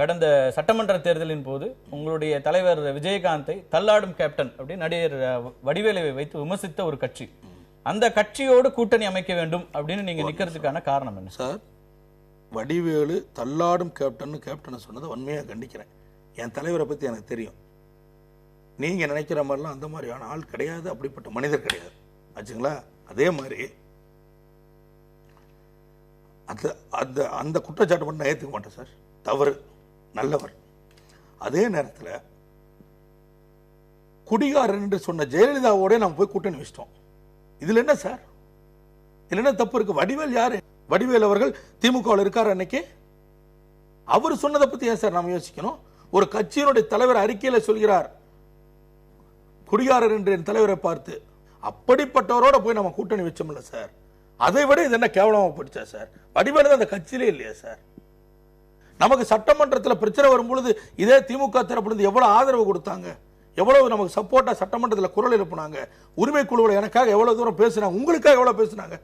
கடந்த சட்டமன்ற தேர்தலின் போது உங்களுடைய தலைவர் விஜயகாந்தை தள்ளாடும் கேப்டன் அப்படின்னு நடிகர் வடிவேலுவை வைத்து விமர்சித்த ஒரு கட்சி, அந்த கட்சியோடு கூட்டணி அமைக்க வேண்டும் அப்படின்னு நீங்க நிக்கிறதுக்கான காரணம் என்ன சார்? வடிவேலு தள்ளாடும் கேப்டனை சொன்னதை உண்மையாக கண்டிக்கிறேன். என் தலைவரை பத்தி எனக்கு தெரியும். நீங்க நினைக்கிற மாதிரிலாம் அந்த மாதிரியான ஆள் கிடையாது, அப்படிப்பட்ட மனிதர் கிடையாது ஆச்சுங்களா. அதே மாதிரி அந்த குற்றச்சாட்டு மட்டும் நான் ஏற்றுக்க மாட்டேன் சார். தவறு, நல்லவர். அதே நேரத்தில் குடிகாரன் என்று சொன்ன ஜெயலலிதாவோட நம்ம போய் கூட்டணி வச்சிட்டோம். இதுல என்ன சார், இதுல என்ன தப்பு இருக்கு? வடிவேல் யாரு? வடிவேல் அவர்கள் திமுகவில் இருக்காரு. அன்னைக்கு அவர் சொன்னதை பத்தி ஏன் சார் நாம யோசிக்கணும்? ஒரு கட்சியினுடைய தலைவர் அறிக்கையில சொல்கிறார் குடிகாரர் என்று என் தலைவரை பார்த்து. அப்படிப்பட்டவரோட போய் நம்ம கூட்டணி வச்சோம்ல சார். அதை விட இது என்ன கேவலமா போயிடுச்சா சார்? வடிவேலு தான் அந்த கட்சியிலே இல்லையா சார்? நமக்கு சட்டமன்றத்தில் பிரச்சனை வரும்பொழுது இதே திமுக தரப்பிலிருந்து எவ்வளவு ஆதரவு கொடுத்தாங்க, எவ்வளவு நமக்கு சப்போர்ட்டா சட்டமன்றத்தில் குரல் எழுப்புனாங்க, உரிமை குழுவில் எனக்காக எவ்வளவு தூரம் பேசுனாங்க, உங்களுக்காக எவ்வளவு பேசுனாங்க.